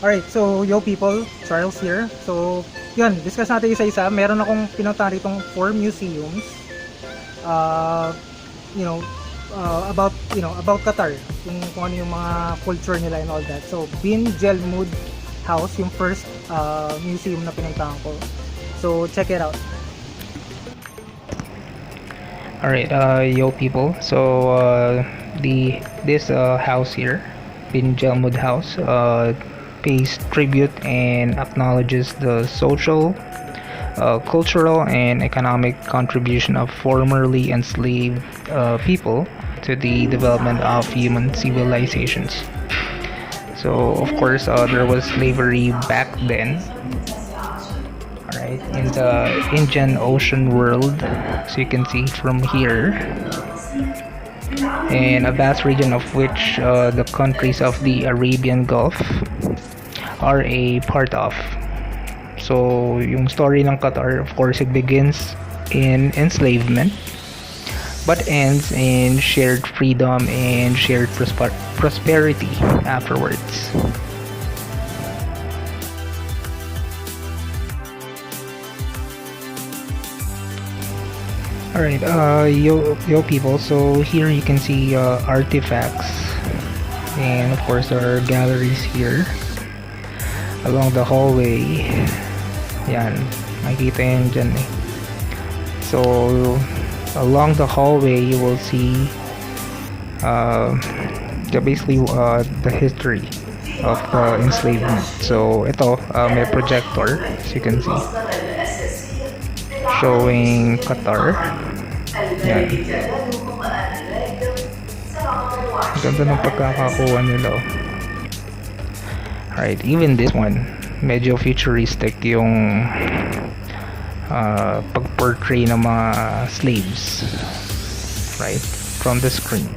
Alright, so yo people, Charles here. So, yun, discuss natin isa-isa. Meron akong pinuntahan ditong 4 museums. Uh, you know, about Qatar. Kung ano yung mga culture nila and all that. So, Jelmood House, yung first museum na pinuntahan ko. So, check it out. Alright, yo people. So this house here, Jelmood House, pays tribute and acknowledges the social, cultural, and economic contribution of formerly enslaved people to the development of human civilizations. So of course, there was slavery back then. Alright, in the Indian Ocean world, so you can see from here, and a vast region of which the countries of the Arabian Gulf are a part of. So yung story ng Qatar, of course, it begins in enslavement but ends in shared freedom and shared prosperity afterwards. Alright, yo people, so here you can see artifacts, and of course there are galleries here along the hallway. Yan, makikita yan dyan eh. So along the hallway you will see basically the history of enslavement. So ito, may projector, as you can see, showing Qatar. Yan. Ganda ng pagkakakuha nila. Alright, even this one, medyo futuristic yung pag-portray ng mga slaves, right, from the screen.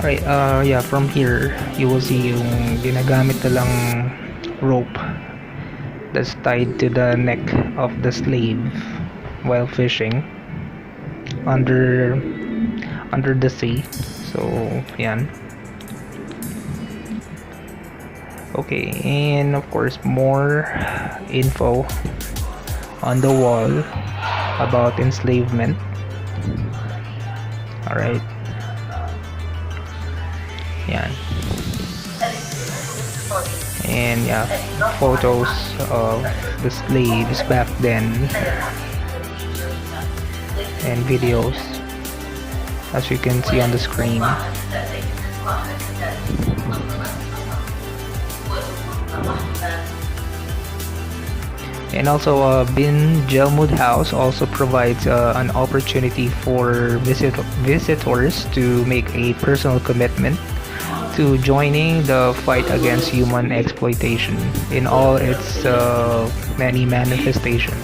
Alright, yeah, from here you will see yung ginagamit nilang rope that's tied to the neck of the slave while fishing under the sea. So yan. Okay, and of course more info on the wall about enslavement. Alright. Yan. And yeah, photos of the slaves back then and videos, as you can see on the screen. And also Jelmood House also provides an opportunity for visitors to make a personal commitment to joining the fight against human exploitation in all its many manifestations.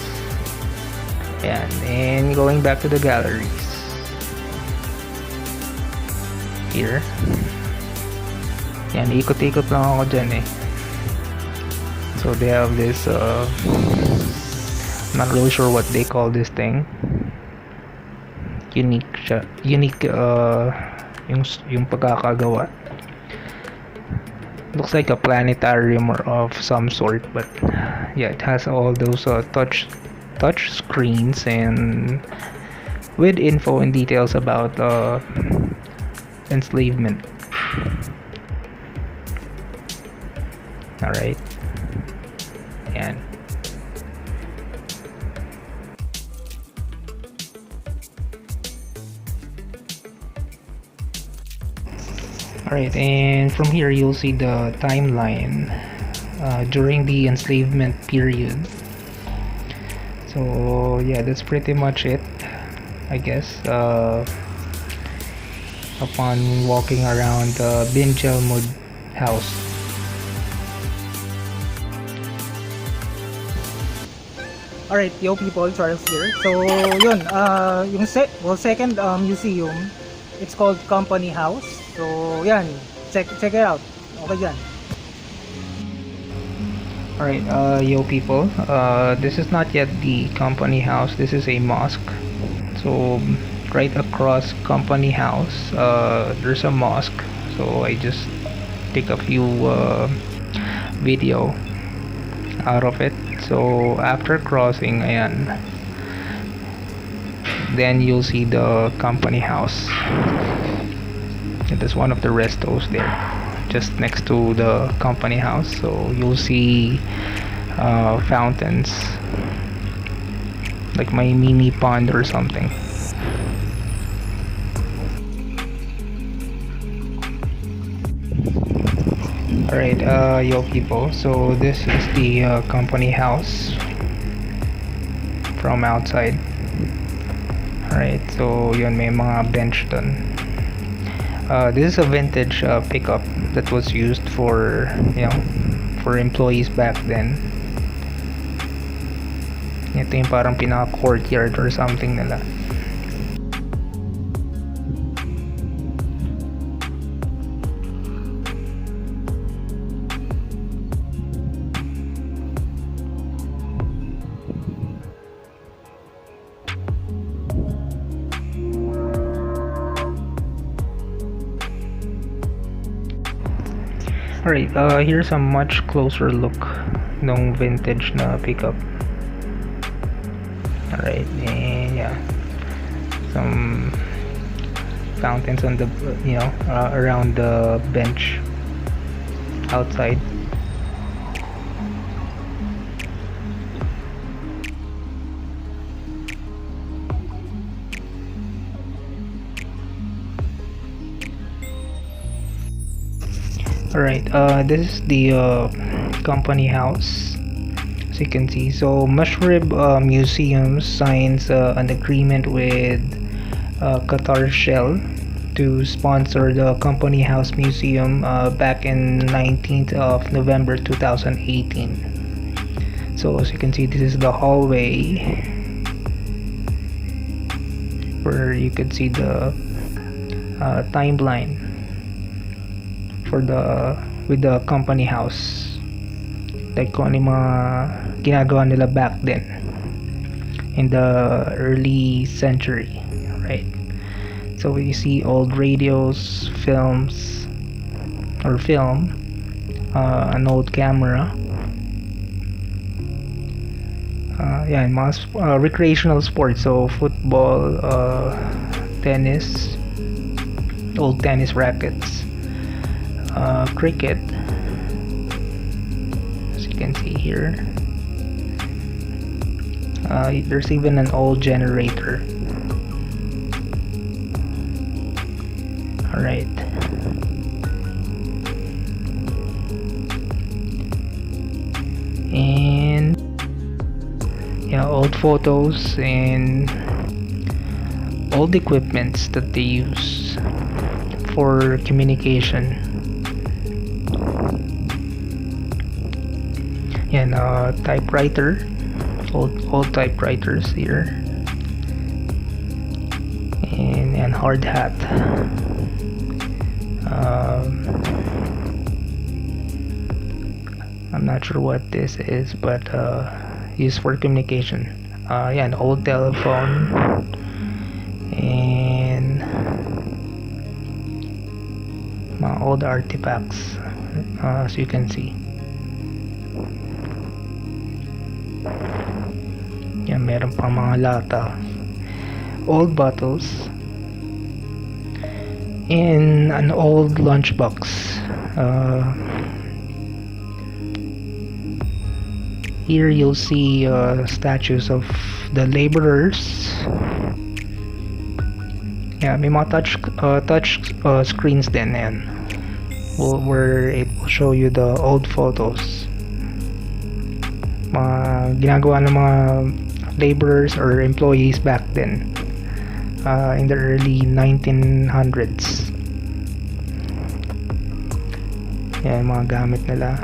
And going back to the galleries here. Yan, ikot-ikot lang ako dyan eh. So they have this I'm not really sure what they call this thing. Unique yung pagkakagawa. Looks like a planetarium of some sort, but yeah, it has all those touch screens and with info and details about enslavement. Alright, yan. Alright, and from here you'll see the timeline during the enslavement period. So yeah, that's pretty much it, I guess. Upon walking around the Jelmood House. Alright, yo people, Charles here. So, yun, yung second museum, it's called Company House. So, yan, check it out. Okay dyan. Alright, yo people, this is not yet the company house, this is a mosque. So, right across company house, there's a mosque. So, I just take a few video out of it. So, after crossing, ayan, then you'll see the company house. It is one of the restos there, just next to the company house. So you'll see fountains, like my mini pond or something. Alright, yo people, so this is the company house from outside. Alright, so yun, may mga bench dun. This is a vintage pickup that was used for, you know, for employees back then. Ito yung parang pinaka courtyard or something nila. Alright, here's a much closer look ng vintage na pickup. Alright, and yeah, some fountains on the, you know, around the bench outside. Alright, this is the company house, as you can see. So Msheireb Museum signs an agreement with Qatar Shell to sponsor the company house museum back in 19th of November 2018. So as you can see, this is the hallway where you could see the timeline for the with the company house, like kung ano yung mga ginagawa nila back then in the early century, right? So you see old radios, films or film, an old camera, yeah, mga recreational sports, so football, tennis, old tennis rackets, cricket, as you can see here. There's even an old generator. Alright, and yeah, old photos and old equipments that they use for communication. And typewriter, old typewriters here, and hard hat. I'm not sure what this is, but used for communication. Yeah, an old telephone and mga old artifacts, as you can see. Yan, meron pang mga lata, old bottles, and an old lunchbox. Here you'll see statues of the laborers. Yeah, may mga touch screens din, and where it will show you the old photos, mga ginagawa ng mga laborers or employees back then, in the early 1900s. Yan, mga gamit nila,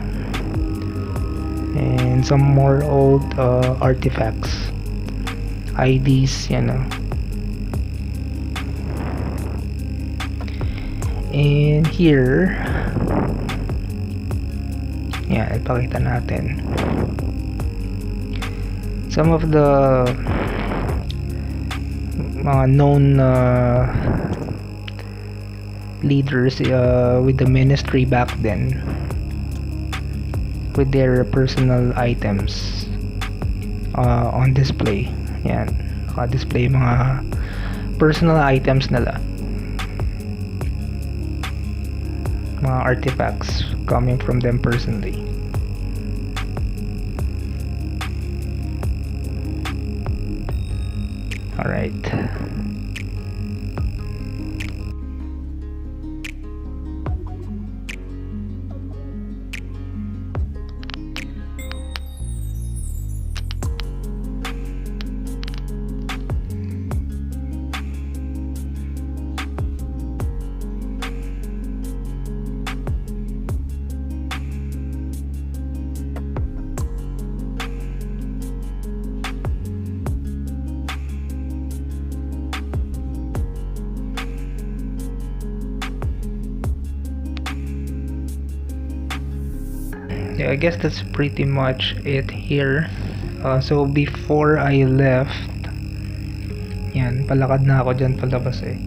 and some more old artifacts, IDs, yan. And here Yan, ipakita natin. Some of the mga known leaders with the ministry back then, with their personal items on display. Yan, naka-display mga personal items nila, mga artifacts coming from them personally. Alright. Yeah, I guess that's pretty much it here. So before I left, yan, palakad na ako dyan palabas eh.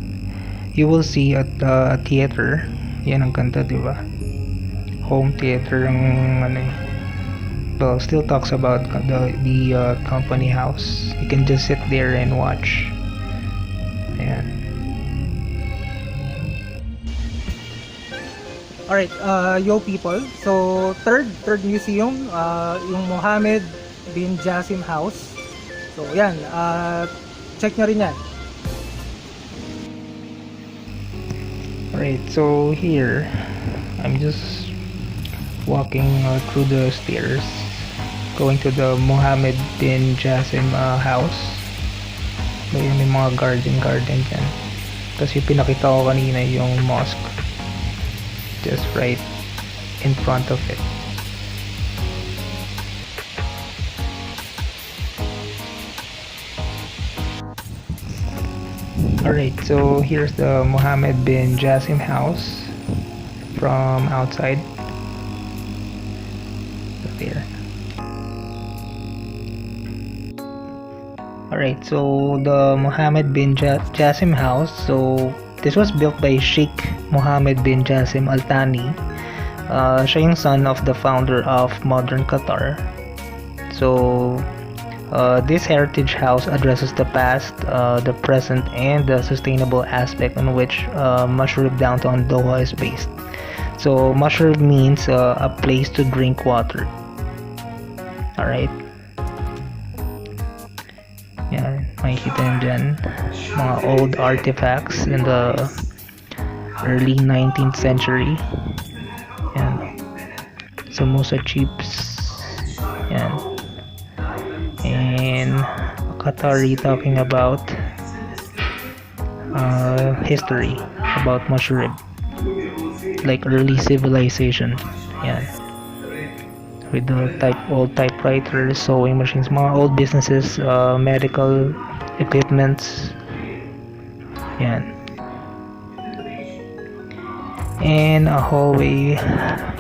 You will see at a theater. Yan ang ganda, di ba? Home theater ang ano eh. Well, still talks about the company house. You can just sit there and watch. Ayan. Alright, yo people. So, third museum, yung Mohammed bin Jassim House. So, yan. Check nyo rin yan. Alright, so here, I'm just walking through the stairs, going to the Mohammed bin Jassim house. May mga garden dyan. Tapos yung pinakita ko kanina yung mosque, just right in front of it. Alright, so here's the Mohammed bin Jassim house from outside. There. Alright, so the Mohammed bin Jassim house, so this was built by Sheikh Mohammed bin Jassim Al Thani. Siya yung son of the founder of modern Qatar. So this heritage house addresses the past, the present, and the sustainable aspect on which Msheireb Downtown Doha is based. So Msheireb means a place to drink water. Alright. Yan, makikita nyo dyan mga old artifacts in the early 19th century. Yan, samosa chips. Yan, and Qatari talking about history about Msheireb, like early civilization. Yan, with the old typewriters, sewing machines, mga old businesses, medical equipments. Yan, and a hallway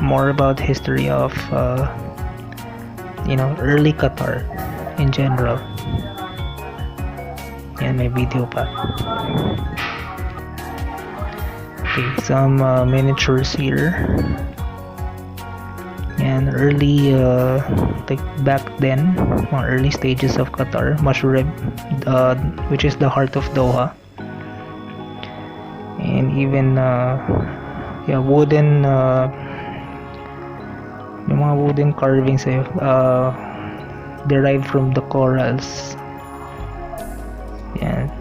more about history of early Qatar in general. Yan, may video pa. Okay, some miniatures here. And early, like back then, mga early stages of Qatar, Msheireb, which is the heart of Doha. And even, wooden, yung mga wooden carvings derived from the corals. Yan.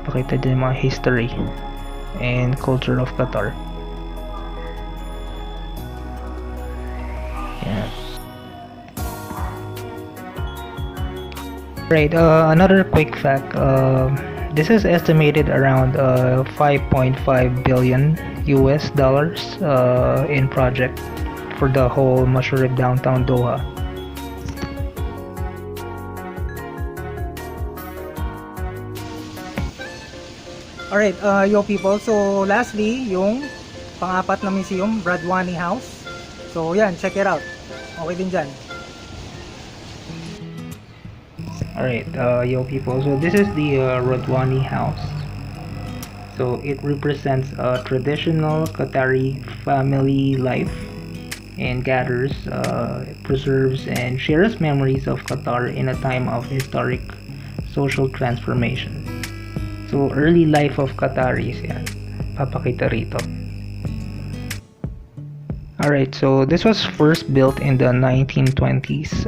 Pakita dyan mga history and culture of Qatar. Right, another quick fact, this is estimated around 5.5 billion US dollars in project for the whole Msheireb Downtown Doha. Alright, yo people. So lastly, yung pang-apat na museum, Radwani House. So yan, check it out. Okay din dyan. Alright, yo people, so this is the Rotwani House. So it represents a traditional Qatari family life and gathers, preserves and shares memories of Qatar in a time of historic social transformation. So early life of Qataris yan, papakita rito. Alright, so this was first built in the 1920s.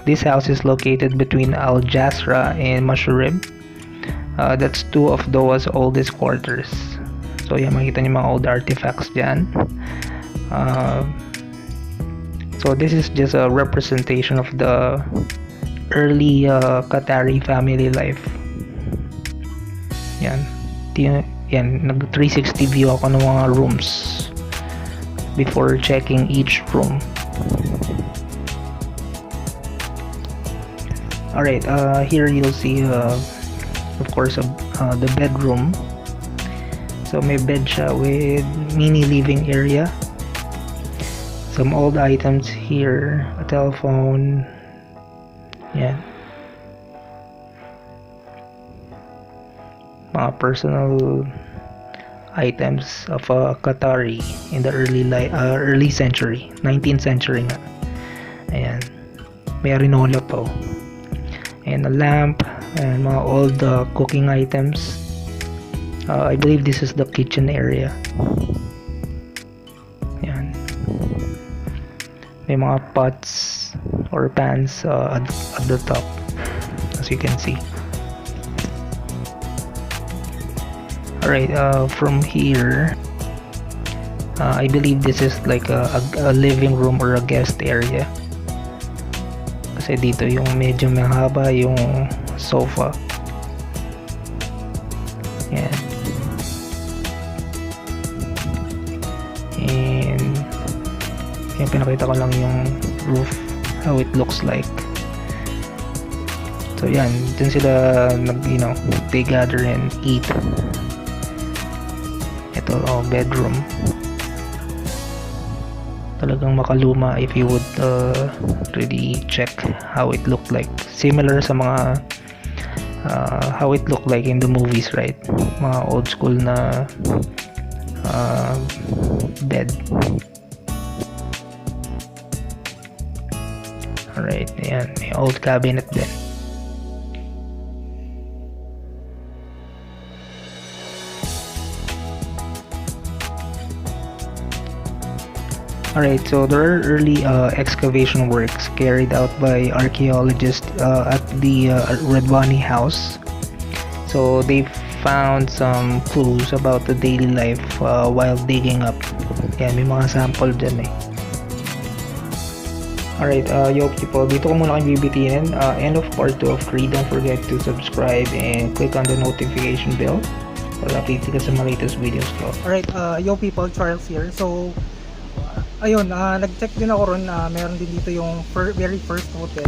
This house is located between Al Jasra and Msheireb. That's two of Doha's oldest quarters. So yan, makita niyo mga old artifacts dyan. So this is just a representation of the early Qatari family life. Yan. Yan, nag 360 view ako ng mga rooms before checking each room. Alright, here you'll see of course the bedroom. So may bed siya with mini living area, some old items here, a telephone, yan, mga personal items of a Qatari in the early century, 19th century nga. Ayan, may rinola po, and a lamp, and mga old cooking items. I believe this is the kitchen area. Ayan, may mga pots or pans at the top, as you can see. Alright, from here, I believe this is like a living room or a guest area. Kasi dito yung medyo mahaba yung sofa. Yan. And yan, pinakita ko lang yung roof, how it looks like. So yan, dun sila they gather and eat. Ito, bedroom. Talagang makaluma if you would really check how it looked like. Similar sa mga how it looked like in the movies, right? Mga old school na bed. Alright, ayan, may old cabinet din. Alright, so there are early excavation works carried out by archaeologists at the Radwani House. So they found some clues about the daily life while digging up. Yan, may mga sample dyan eh. Alright, yo people, dito ko muna kayo bibitinin. End of part 2 of 3. Don't forget to subscribe and click on the notification bell para update ka sa mga latest videos ko. Alright, yo people, Charles here. So ayun, nag-check din ako ron, meron din dito yung very first hotel.